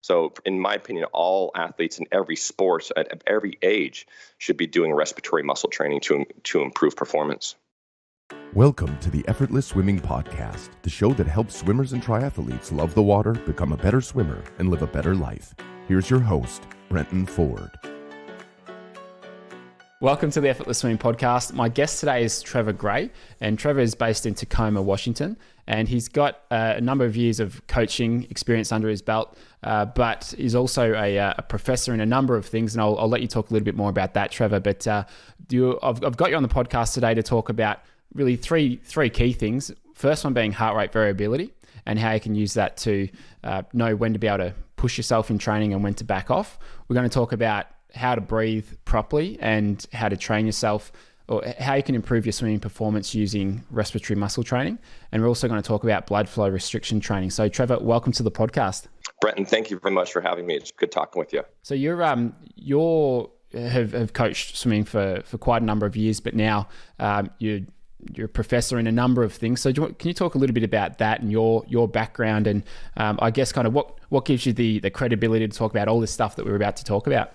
So in my opinion, all athletes in every sport at every age should be doing respiratory muscle training to improve performance. Welcome to the Effortless Swimming Podcast, the show that helps swimmers and triathletes love the water, become a better swimmer, and live a better life. Here's your host, Brenton Ford. Welcome to the Effortless Swimming Podcast. My guest today is Trever Gray, and Trever is based in Tacoma, Washington, and he's got a number of years of coaching experience under his belt, but he's also a professor in a number of things, and I'll let you talk a little bit more about that, Trever. But I've got you on the podcast today to talk about really three key things. First one being heart rate variability and how you can use that to know when to be able to push yourself in training and when to back off. We're going to talk about how to breathe properly and how to train yourself, or how you can improve your swimming performance using respiratory muscle training. And we're also going to talk about blood flow restriction training. So Trever, welcome to the podcast. Brenton, thank you very much for having me. It's good talking with you. So you have coached swimming for quite a number of years, but now you're a professor in a number of things. So can you talk a little bit about that and your background, and I guess kind of what gives you the credibility to talk about all this stuff that we're about to talk about?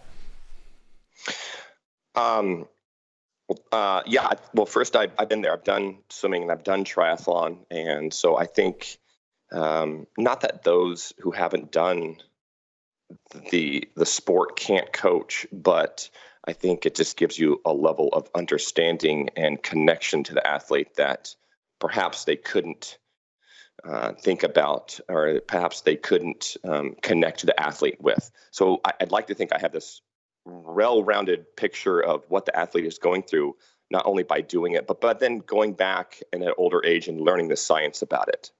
Well, first I've been there. I've done swimming and I've done triathlon. And so I think, not that those who haven't done the sport can't coach, but I think it just gives you a level of understanding and connection to the athlete that perhaps they couldn't think about, or perhaps they couldn't connect to the athlete with. So I'd like to think I have this well-rounded picture of what the athlete is going through, not only by doing it, but then going back in an older age and learning the science about it.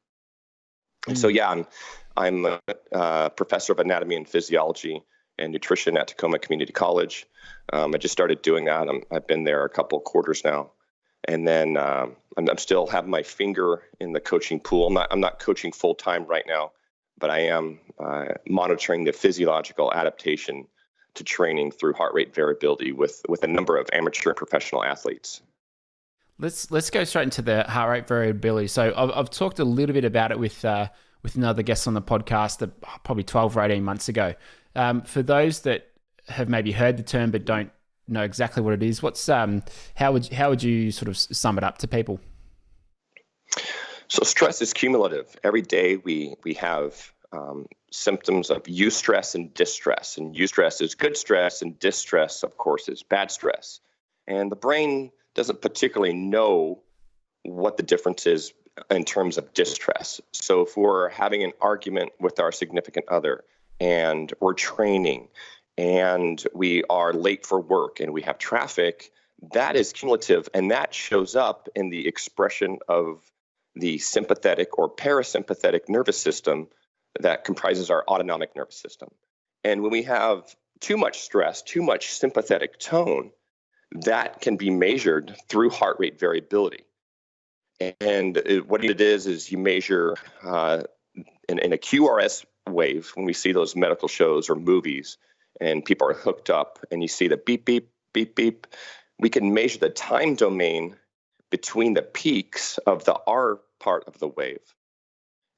And so, I'm a professor of anatomy and physiology and nutrition at Tacoma Community College. I just started doing that. I've been there a couple of quarters now. And then I'm still have my finger in the coaching pool. I'm not coaching full-time right now, but I am monitoring the physiological adaptation to training through heart rate variability with a number of amateur and professional athletes. Let's go straight into the heart rate variability. So I've talked a little bit about it with another guest on the podcast probably 12 or 18 months ago. For those that have maybe heard the term but don't know exactly what it is, how would you sort of sum it up to people? So stress is cumulative. Every day we have symptoms of eustress and distress. And eustress is good stress, and distress, of course, is bad stress. And the brain doesn't particularly know what the difference is in terms of distress. So if we're having an argument with our significant other, and we're training, and we are late for work, and we have traffic, that is cumulative, and that shows up in the expression of the sympathetic or parasympathetic nervous system that comprises our autonomic nervous system. And when we have too much stress, too much sympathetic tone, that can be measured through heart rate variability. And what it is you measure in a QRS wave, when we see those medical shows or movies and people are hooked up and you see the beep, beep, beep, beep, we can measure the time domain between the peaks of the R part of the wave.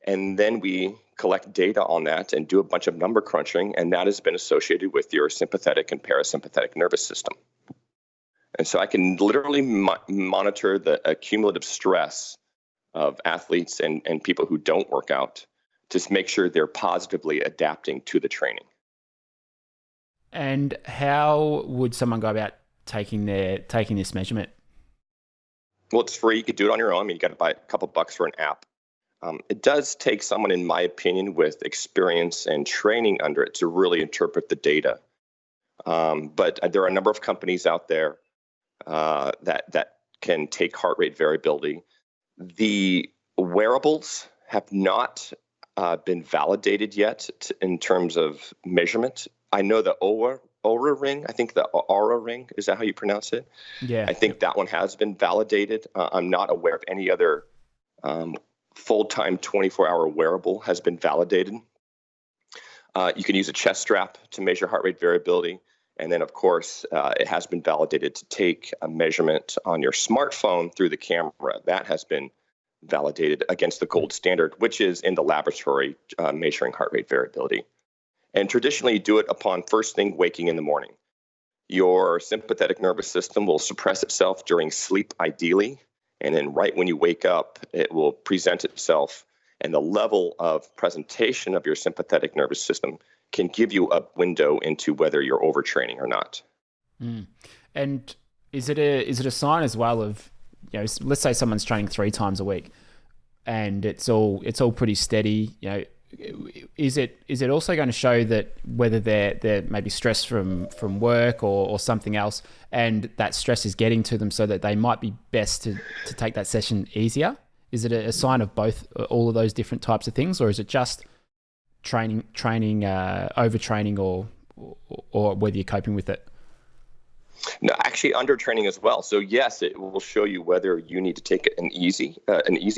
And then we collect data on that and do a bunch of number crunching, and that has been associated with your sympathetic and parasympathetic nervous system. And so I can literally monitor the accumulative stress of athletes and people who don't work out to make sure they're positively adapting to the training. And how would someone go about taking this measurement? Well, it's free. You could do it on your own. I mean, you got to buy a couple bucks for an app. It does take someone, in my opinion, with experience and training under it to really interpret the data. But there are a number of companies out there that can take heart rate variability. The wearables have not been validated yet in terms of measurement. I know the Oura ring, I think the Oura ring, is that how you pronounce it? Yeah. I think that one has been validated. I'm not aware of any other full-time 24-hour wearable has been validated. You can use a chest strap to measure heart rate variability. And then, of course, it has been validated to take a measurement on your smartphone through the camera. That has been validated against the gold standard, which is in the laboratory measuring heart rate variability. And traditionally, you do it upon first thing waking in the morning. Your sympathetic nervous system will suppress itself during sleep, ideally. And then right when you wake up, it will present itself. And the level of presentation of your sympathetic nervous system can give you a window into whether you're overtraining or not. And is it a sign as well of, let's say someone's training 3 times a week and it's all pretty steady, is it also going to show that whether they're maybe stressed from work or something else, and that stress is getting to them so that they might be best to take that session easier? Is it a sign of both, all of those different types of things, or is it just training, overtraining, or whether you're coping with it? No, actually undertraining as well. So yes, it will show you whether you need to take an easy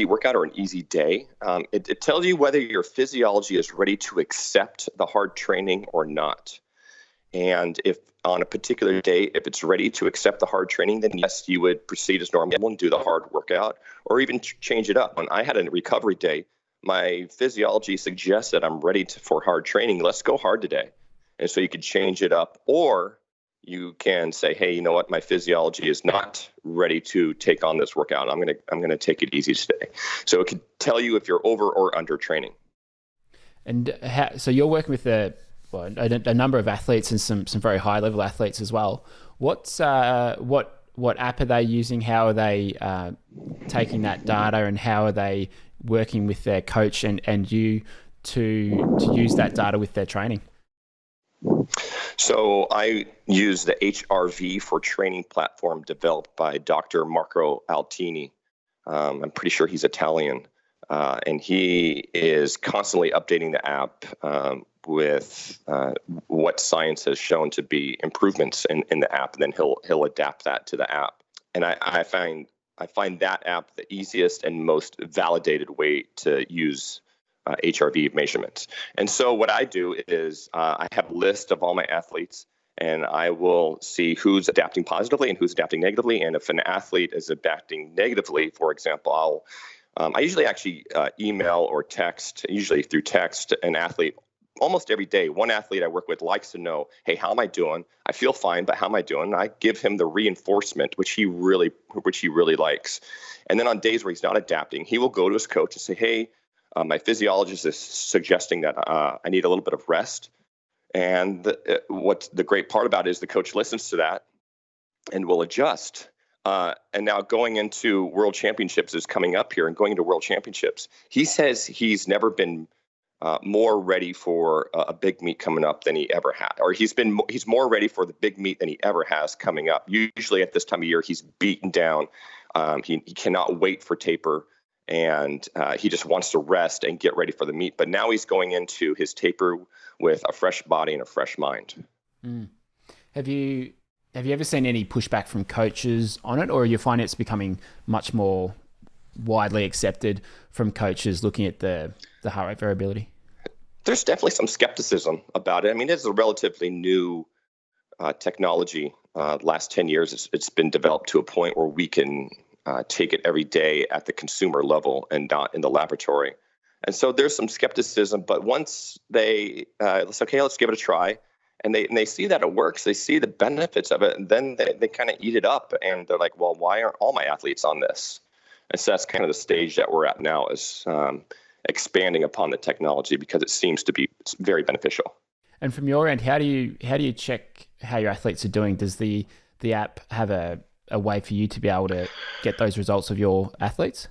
workout or an easy day. It tells you whether your physiology is ready to accept the hard training or not. And if on a particular day, if it's ready to accept the hard training, then yes, you would proceed as normal and do the hard workout, or even change it up. When I had a recovery day, my physiology suggests that I'm ready for hard training. Let's go hard today. And so you could change it up, or you can say, hey, you know what? My physiology is not ready to take on this workout. I'm gonna take it easy today. So it could tell you if you're over or under training. And so you're working with a number of athletes and some very high level athletes as well. What app are they using? How are they taking that data, and how are they working with their coach and you to use that data with their training? So I use the HRV for training platform developed by Dr. Marco Altini. I'm pretty sure he's Italian, and he is constantly updating the app with what science has shown to be improvements in the app, and then he'll adapt that to the app. And I find that app the easiest and most validated way to use HRV measurements. And so what I do is I have a list of all my athletes, and I will see who's adapting positively and who's adapting negatively. And if an athlete is adapting negatively, for example, I usually actually email or text, usually through text, an athlete almost every day. One athlete I work with likes to know, hey, how am I doing? I feel fine, but how am I doing? And I give him the reinforcement, which he really likes. And then on days where he's not adapting, he will go to his coach and say, hey, my physiologist is suggesting that I need a little bit of rest. And what's the great part about it is the coach listens to that and will adjust. And now going into World Championships is coming up here, and going into World Championships, he says he's never been more ready for a big meet coming up than he ever had, or he's more ready for the big meet than he ever has coming up. Usually at this time of year, he's beaten down. He cannot wait for taper. And he just wants to rest and get ready for the meet. But now he's going into his taper with a fresh body and a fresh mind. Have you ever seen any pushback from coaches on it, or you find it's becoming much more widely accepted from coaches looking at the heart rate variability? There's definitely some skepticism about it. I mean, it's a relatively new technology. Last 10 years, it's been developed to a point where we can take it every day at the consumer level and not in the laboratory. And so there's some skepticism, but once they let's give it a try, and they see that it works, they see the benefits of it, and then they kind of eat it up, and they're like, well, why aren't all my athletes on this? And so that's kind of the stage that we're at now, is expanding upon the technology, because it seems to be very beneficial. And from your end, how do you check how your athletes are doing? Does the app have a way for you to be able to get those results of your athletes?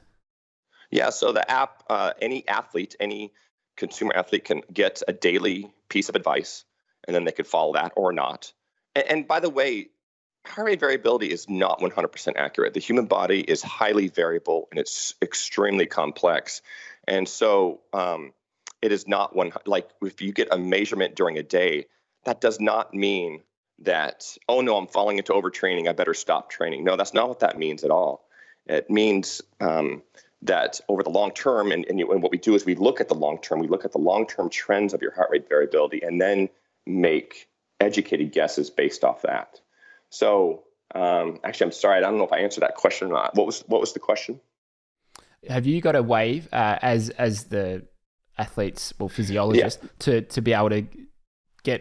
Yeah, so the app, any consumer athlete can get a daily piece of advice, and then they could follow that or not. And by the way, heart rate variability is not 100% accurate. The human body is highly variable, and it's extremely complex. And so it is not like if you get a measurement during a day, that does not mean that, oh no, I'm falling into overtraining, I better stop training. No, that's not what that means at all. It means that over the long term, and what we do is we look at the long term trends of your heart rate variability, and then make educated guesses based off that. So actually, I'm sorry, I don't know if I answered that question or not. What was the question? Have you got a way as the athletes or physiologists to be able to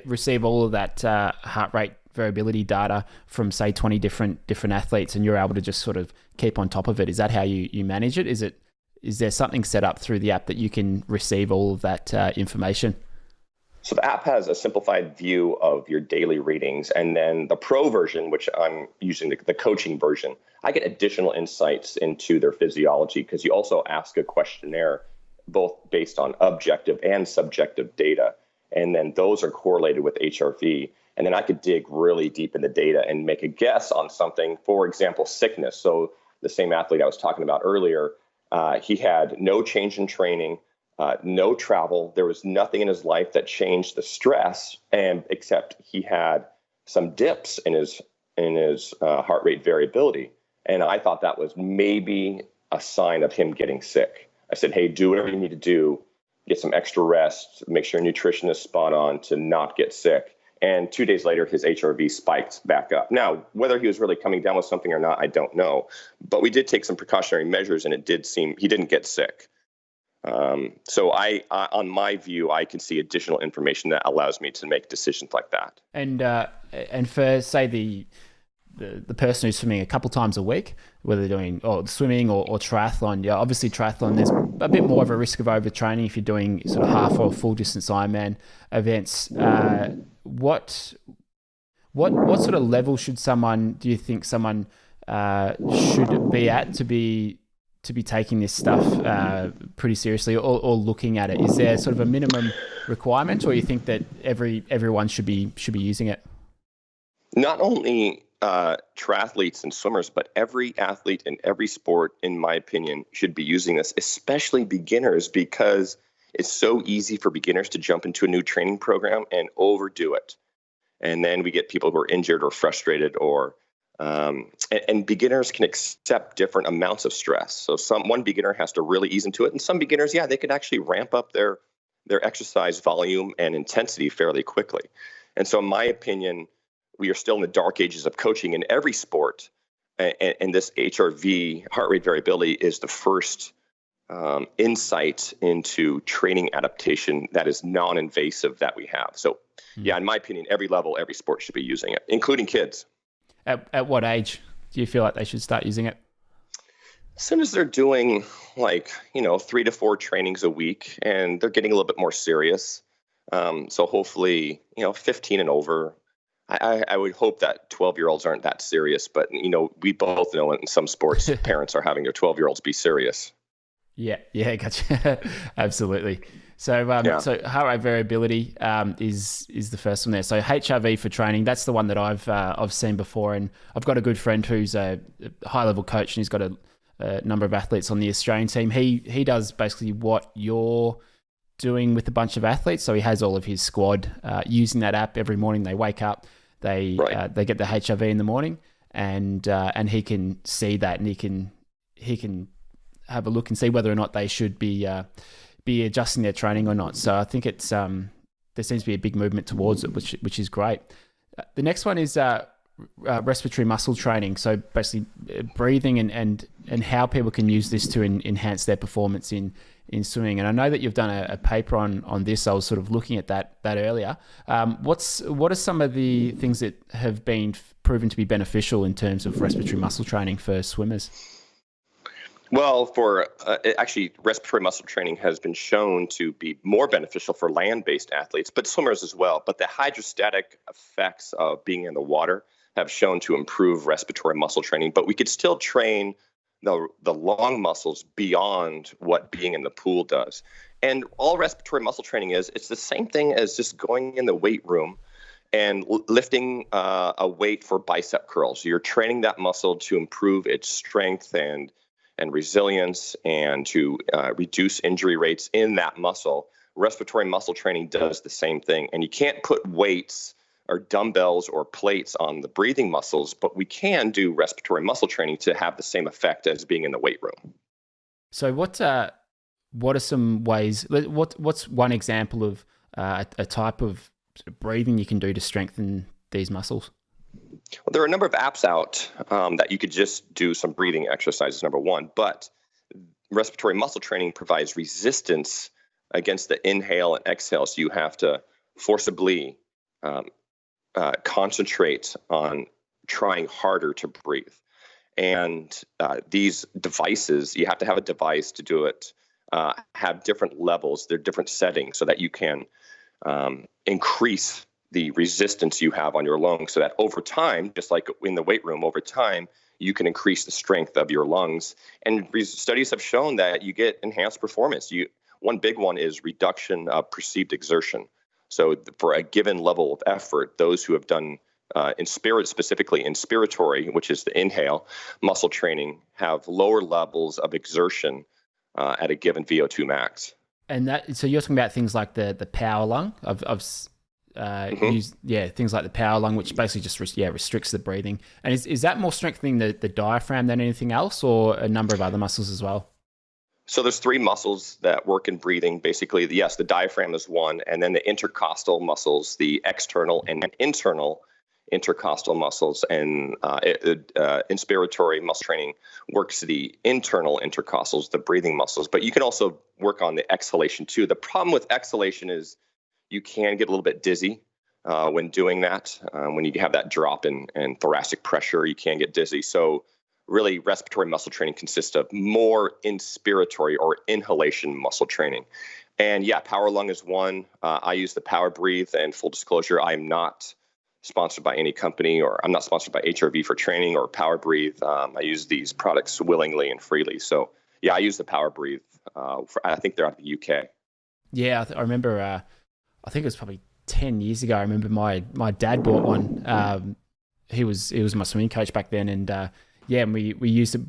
receive all of that heart rate variability data from, say, 20 different athletes, and you're able to just sort of keep on top of it. Is that how you manage it? Is there something set up through the app that you can receive all of that information? So the app has a simplified view of your daily readings, and then the pro version, which I'm using the coaching version, I get additional insights into their physiology, because you also ask a questionnaire both based on objective and subjective data. And then those are correlated with HRV. And then I could dig really deep in the data and make a guess on something, for example, sickness. So the same athlete I was talking about earlier, he had no change in training, no travel. There was nothing in his life that changed the stress, and except he had some dips in his heart rate variability. And I thought that was maybe a sign of him getting sick. I said, hey, do whatever you need to do, get some extra rest, make sure your nutrition is spot on to not get sick. And 2 days later, his HRV spiked back up. Now, whether he was really coming down with something or not, I don't know. But we did take some precautionary measures, and it did seem he didn't get sick. So I, on my view, I can see additional information that allows me to make decisions like that. And for, say, the person who's swimming a couple times a week, whether they're doing swimming or triathlon, obviously triathlon, there's a bit more of a risk of overtraining if you're doing sort of half or full distance Ironman events. What sort of level should do you think someone should be at to be taking this stuff pretty seriously, or looking at it? Is there sort of a minimum requirement, or you think that everyone should be using it? Not only triathletes and swimmers, but every athlete in every sport, in my opinion, should be using this, especially beginners, because it's so easy for beginners to jump into a new training program and overdo it. And then we get people who are injured or frustrated, or and beginners can accept different amounts of stress. So one beginner has to really ease into it, and some beginners, they could actually ramp up their exercise volume and intensity fairly quickly. And so in my opinion, we are still in the dark ages of coaching in every sport, and this HRV, heart rate variability, is the first insight into training adaptation that is non-invasive that we have. So in my opinion, every level, every sport should be using it, including kids. At what age do you feel like they should start using it? As soon as they're doing 3 to 4 trainings a week, and they're getting a little bit more serious. So hopefully, 15 and over. I would hope that 12-year-olds aren't that serious, but we both know in some sports parents are having their 12-year-olds be serious. Yeah, gotcha. Absolutely. So, so heart rate variability is the first one there. So HRV for training, that's the one that I've seen before, and I've got a good friend who's a high-level coach, and he's got a number of athletes on the Australian team. He does basically what you're doing with a bunch of athletes. So he has all of his squad using that app every morning. They wake up, they get the HRV in the morning, and he can see that, and he can have a look and see whether or not they should be adjusting their training or not. So I think it's there seems to be a big movement towards it, which is great. The next one is respiratory muscle training. So basically breathing and how people can use this to enhance their performance in swimming. And I know that you've done a paper on this. I was sort of looking at that earlier. What are some of the things that have been proven to be beneficial in terms of respiratory muscle training for swimmers? Well, actually, respiratory muscle training has been shown to be more beneficial for land-based athletes, but swimmers as well. But the hydrostatic effects of being in the water have shown to improve respiratory muscle training. But we could still train the lung muscles beyond what being in the pool does. And all respiratory muscle training it's the same thing as just going in the weight room and lifting a weight for bicep curls. You're training that muscle to improve its strength and resilience, and to reduce injury rates in that muscle. Respiratory muscle training does the same thing. And you can't put weights or dumbbells or plates on the breathing muscles, but we can do respiratory muscle training to have the same effect as being in the weight room. So what are some ways, what's one example of a type of breathing you can do to strengthen these muscles? Well, there are a number of apps out that you could just do some breathing exercises, number one, but respiratory muscle training provides resistance against the inhale and exhale. So you have to forcibly concentrate on trying harder to breathe. And these devices, you have to have a device to do it, have different levels, they're different settings so that you can increase the resistance you have on your lungs so that over time, just like in the weight room, over time, you can increase the strength of your lungs. And studies have shown that you get enhanced performance. One big one is reduction of perceived exertion. So for a given level of effort, those who have done specifically inspiratory, which is the inhale muscle training, have lower levels of exertion at a given VO2 max. And so you're talking about things like the power lung things like the power lung, which basically just restricts the breathing. And is that more strengthening the diaphragm than anything else, or a number of other muscles as well? So there's three muscles that work in breathing. Basically, yes, the diaphragm is one, and then the intercostal muscles, the external and internal intercostal muscles, and inspiratory muscle training works the internal intercostals, the breathing muscles. But you can also work on the exhalation too. The problem with exhalation is you can get a little bit dizzy when doing that. When you have that drop in thoracic pressure, you can get dizzy. So really, respiratory muscle training consists of more inspiratory or inhalation muscle training. And yeah, power lung is one. I use the Power Breathe, and full disclosure, I am not sponsored by any company, or I'm not sponsored by HRV for training or Power Breathe. I use these products willingly and freely. So yeah, I use the Power Breathe. I think they're out of the UK. Yeah, I remember, I think it was probably 10 years ago. I remember my dad bought one. He was my swimming coach back then, and and we used it.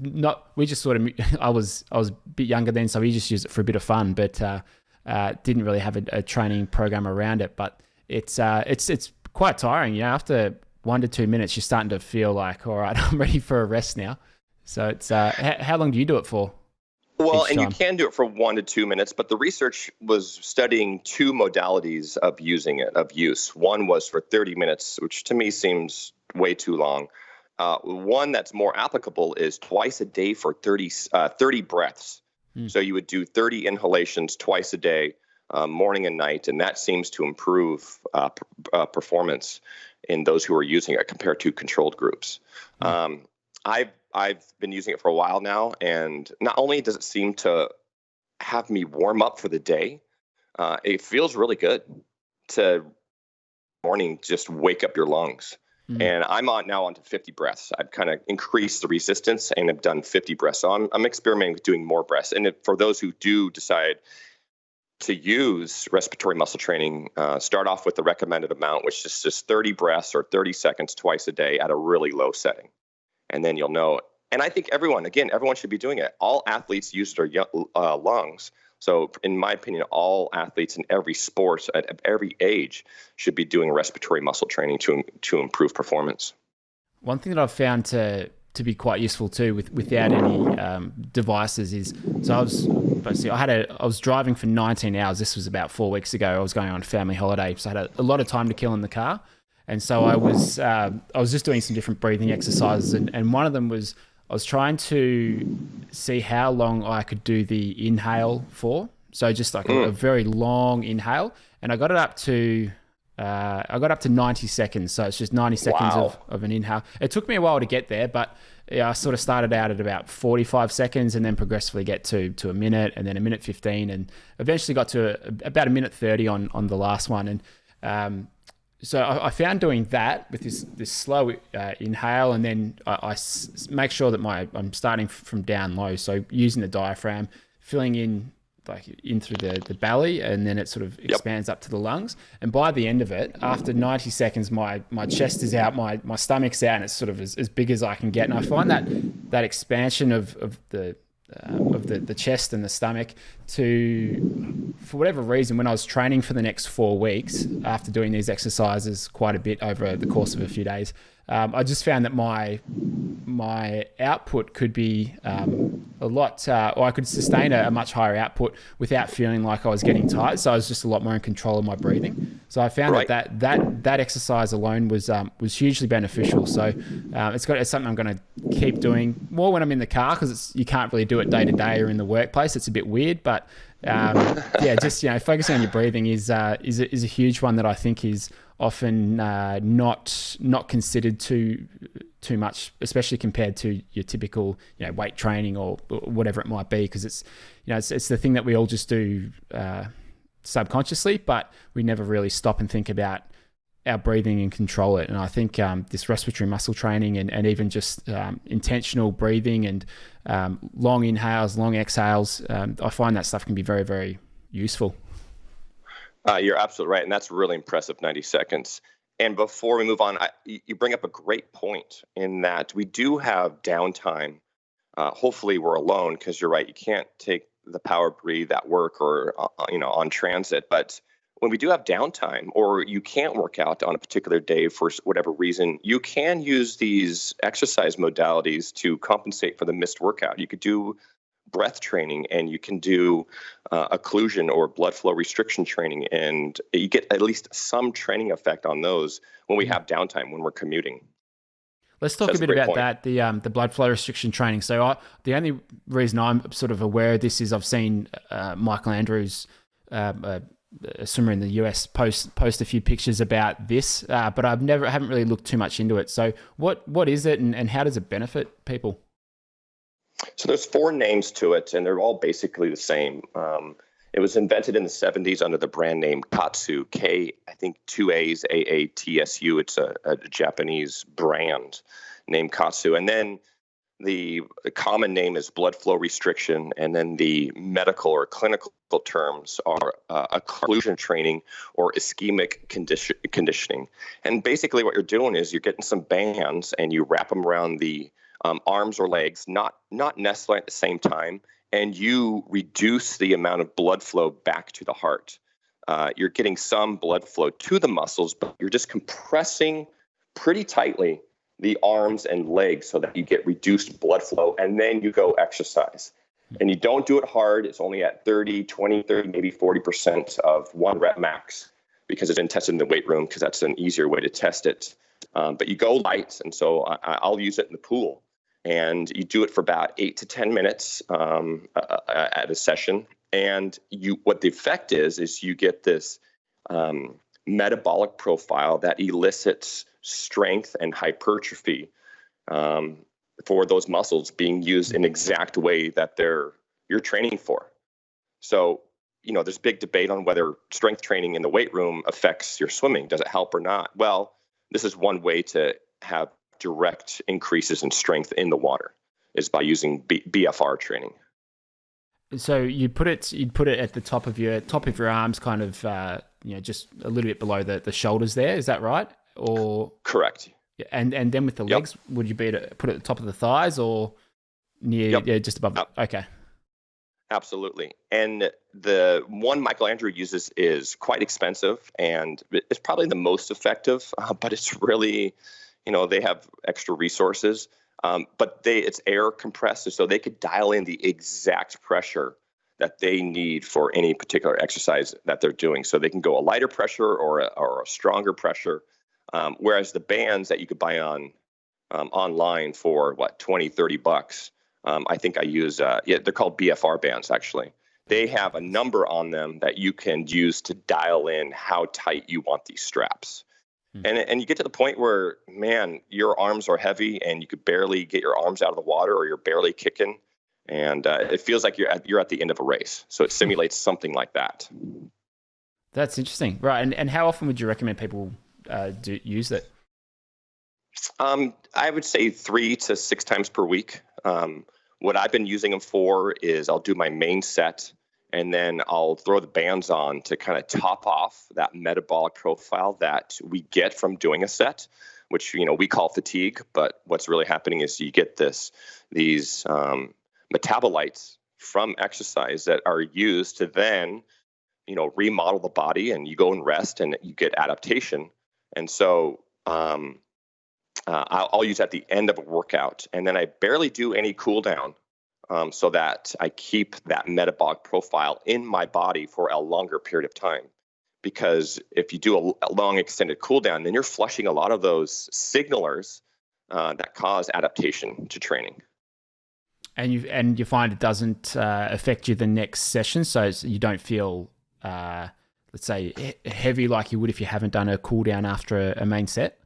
We just sort of, I was a bit younger then, so we just used it for a bit of fun, but didn't really have a training program around it. But it's quite tiring. After 1 to 2 minutes, you're starting to feel like, all right, I'm ready for a rest now. So it's how long do you do it for? Well, and you can do it for 1 to 2 minutes, but the research was studying two modalities of use. One was for 30 minutes, which to me seems way too long. One that's more applicable is twice a day for 30 breaths. So you would do 30 inhalations twice a day, morning and night, and that seems to improve performance in those who are using it compared to controlled groups. I've been using it for a while now, and not only does it seem to have me warm up for the day, it feels really good to morning just wake up your lungs. And I'm now on to 50 breaths. I've kind of increased the resistance and have done 50 breaths. So I'm experimenting with doing more breaths. And for those who do decide to use respiratory muscle training, start off with the recommended amount, which is just 30 breaths or 30 seconds twice a day at a really low setting. And then you'll know. And I think everyone should be doing it. All athletes use their lungs. So in my opinion, all athletes in every sport at every age should be doing respiratory muscle training to improve performance. One thing that I've found to be quite useful too, without any devices, is I was driving for 19 hours. This was about 4 weeks ago. I was going on a family holiday, so I had a lot of time to kill in the car, and so I was just doing some different breathing exercises, and one of them was I was trying to see how long I could do the inhale for. So just like a very long inhale, and I got it up to 90 seconds. So it's just 90 seconds of an inhale. It took me a while to get there, but I sort of started out at about 45 seconds and then progressively get to a minute, and then a minute 15, and eventually got to about a minute 30 on the last one. And so I found doing that with this slow inhale, and then I make sure that I'm starting from down low. So using the diaphragm, filling in through the belly, and then it sort of expands up to the lungs. And by the end of it, after 90 seconds, my chest is out, my stomach's out, and it's sort of as big as I can get. And I find that expansion of the chest and the stomach for whatever reason, when I was training for the next 4 weeks, after doing these exercises quite a bit over the course of a few days, I just found that my output could be a lot, or I could sustain a much higher output without feeling like I was getting tired. So I was just a lot more in control of my breathing. So I found that exercise alone was hugely beneficial. So it's something I'm going to keep doing more when I'm in the car, because you can't really do it day to day or in the workplace. It's a bit weird, but just focusing on your breathing is a huge one that I think is often not considered too much, especially compared to your typical weight training or whatever it might be, because it's the thing that we all just do subconsciously, but we never really stop and think about our breathing and control it. And I think this respiratory muscle training and even just intentional breathing and long inhales, long exhales, I find that stuff can be very, very useful. You're absolutely right. And that's really impressive, 90 seconds. And before we move on, you bring up a great point in that we do have downtime. Hopefully we're alone, because you're right, you can't take the power breathe at work or on transit. But when we do have downtime, or you can't work out on a particular day for whatever reason, you can use these exercise modalities to compensate for the missed workout. You could do breath training, and you can do occlusion or blood flow restriction training, and you get at least some training effect on those when we have downtime, when we're commuting. Let's talk a bit about that, the blood flow restriction training. So the only reason I'm sort of aware of this is I've seen Michael Andrews, a swimmer in the US, post a few pictures about this, but I haven't really looked too much into it. So what is it, and how does it benefit people? So there's 4 names to it, and they're all basically the same. It was invented in the 70s under the brand name Katsu, I think 2 A's, AATSU. It's a Japanese brand named Katsu. And then the common name is blood flow restriction, and then the medical or clinical terms are occlusion training or ischemic conditioning. And basically what you're doing is you're getting some bands and you wrap them around the arms or legs, not necessarily at the same time, and you reduce the amount of blood flow back to the heart. You're getting some blood flow to the muscles, but you're just compressing pretty tightly the arms and legs so that you get reduced blood flow, and then you go exercise. And you don't do it hard. It's only at 30, maybe 40% of 1 rep max, because it's been tested in the weight room, because that's an easier way to test it. But you go light, and so I'll use it in the pool. And you do it for about 8 to 10 minutes at a session. And what the effect is you get this metabolic profile that elicits strength and hypertrophy for those muscles being used in exact way that you're training for. So, there's big debate on whether strength training in the weight room affects your swimming. Does it help or not? Well, this is one way to have direct increases in strength in the water, is by using BFR training. So you'd put it at the top of your arms, kind of just a little bit below the shoulders there. Is that right? Or correct. And then with the legs, would you put it at the top of the thighs or near just above? Okay. Absolutely. And the one Michael Andrew uses is quite expensive, and it's probably the most effective, but it's really, they have extra resources, but it's air compressed, so they could dial in the exact pressure that they need for any particular exercise that they're doing. So they can go a lighter pressure or a stronger pressure, whereas the bands that you could buy online for $20-$30, I think I use, they're called BFR bands, actually. They have a number on them that you can use to dial in how tight you want these straps. And you get to the point where, man, your arms are heavy and you could barely get your arms out of the water, or you're barely kicking. And it feels like you're at the end of a race. So it simulates something like that. That's interesting. Right. And how often would you recommend people use it? I would say 3 to 6 times per week. What I've been using them for is I'll do my main set, and then I'll throw the bands on to kind of top off that metabolic profile that we get from doing a set, which, we call fatigue. But what's really happening is you get these metabolites from exercise that are used to then, remodel the body, and you go and rest and you get adaptation. And so I'll use at the end of a workout, and then I barely do any cool down, so that I keep that metabolic profile in my body for a longer period of time. Because if you do a long extended cool down, then you're flushing a lot of those signalers that cause adaptation to training. And you find it doesn't affect you the next session, so you don't feel let's say, heavy like you would if you haven't done a cool down after a main set?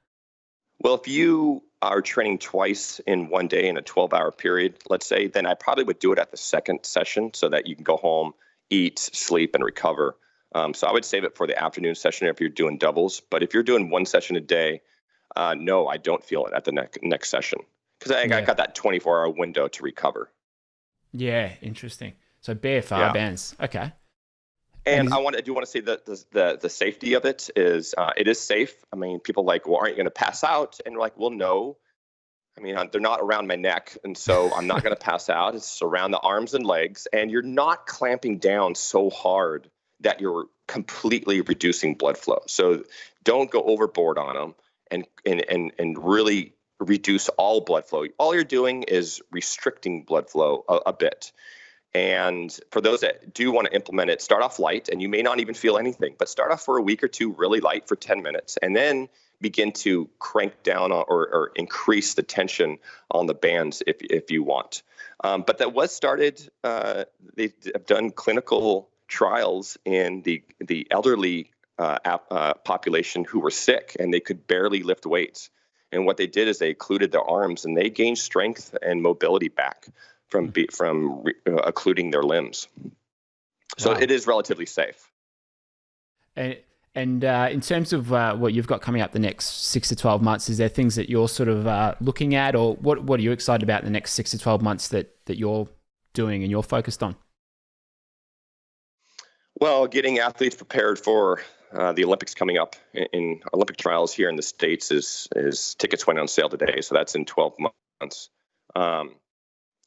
Well, if you are training twice in one day in a 12-hour period, let's say, then I probably would do it at the second session so that you can go home, eat, sleep, and recover. So I would save it for the afternoon session if you're doing doubles. But if you're doing one session a day, no, I don't feel it at the next session because I got that 24-hour window to recover. Yeah, interesting. So BFR bands, okay. And I do want to say that the safety of it is safe. I mean, people are like, well, aren't you going to pass out? And we're like, well, no. I mean, they're not around my neck, and so I'm not going to pass out. It's around the arms and legs, and you're not clamping down so hard that you're completely reducing blood flow. So don't go overboard on them and really reduce all blood flow. All you're doing is restricting blood flow a bit. And for those that do want to implement it, start off light, and you may not even feel anything, but start off for a week or two really light for 10 minutes, and then begin to crank down or increase the tension on the bands if you want. But that was started, they've done clinical trials in the elderly population who were sick, and they could barely lift weights. And what they did is they occluded their arms, and they gained strength and mobility back from occluding their limbs. So it is relatively safe. And in terms of what you've got coming up the next 6 to 12 months, is there things that you're sort of looking at, or what are you excited about in the next 6 to 12 months that you're doing and you're focused on? Well, getting athletes prepared for the Olympics coming up in Olympic trials here in the States is tickets went on sale today. So that's in 12 months.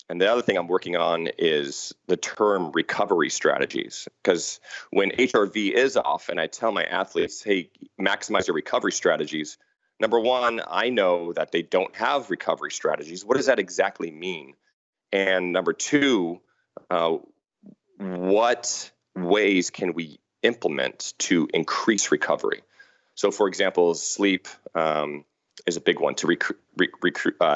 And the other thing I'm working on is the term recovery strategies, because when HRV is off and I tell my athletes, hey, maximize your recovery strategies. Number one, I know that they don't have recovery strategies. What does that exactly mean? And number two, what ways can we implement to increase recovery? So, for example, sleep is a big one to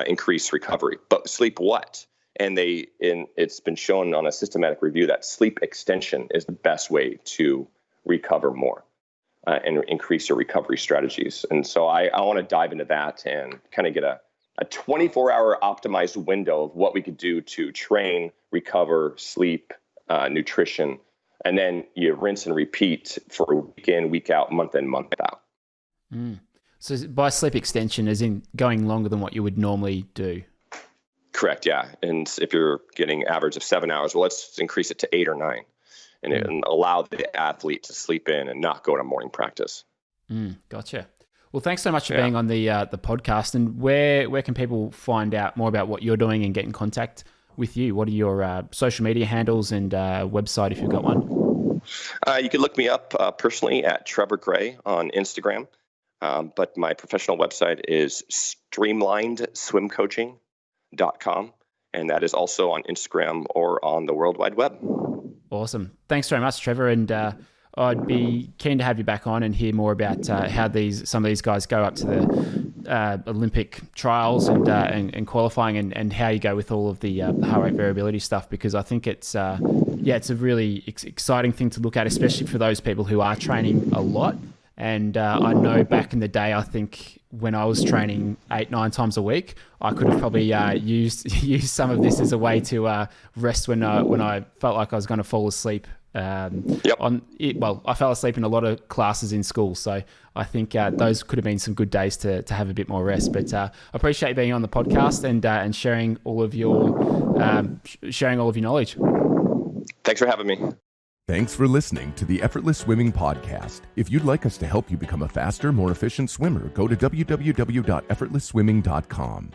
increase recovery. But sleep what? And it's been shown on a systematic review that sleep extension is the best way to recover more and increase your recovery strategies. And so I want to dive into that and kind of get a 24-hour optimized window of what we could do to train, recover, sleep, nutrition, and then you rinse and repeat for week in, week out, month in, month out. So by sleep extension, as in going longer than what you would normally do? Correct, yeah. And if you're getting average of 7 hours, well, let's increase it to 8 or 9 and allow the athlete to sleep in and not go to morning practice. Gotcha. Well, thanks so much for being on the podcast. And where can people find out more about what you're doing and get in contact with you? What are your social media handles and website if you've got one? You can look me up personally at Trever Gray on Instagram. But my professional website is streamlinedswimcoaching.com, and that is also on Instagram or on the World Wide Web. Awesome. Thanks very much, Trever. And I'd be keen to have you back on and hear more about how some of these guys go up to the Olympic trials and qualifying, and how you go with all of the heart rate variability stuff, because I think it's a really exciting thing to look at, especially for those people who are training a lot. And I know back in the day, I think when I was training 8-9 times a week, I could have probably used some of this as a way to rest when I felt like I was going to fall asleep. I fell asleep in a lot of classes in school, so I think those could have been some good days to have a bit more rest. But I appreciate you being on the podcast and sharing all of your knowledge. Thanks for having me. Thanks for listening to the Effortless Swimming Podcast. If you'd like us to help you become a faster, more efficient swimmer, go to www.effortlessswimming.com.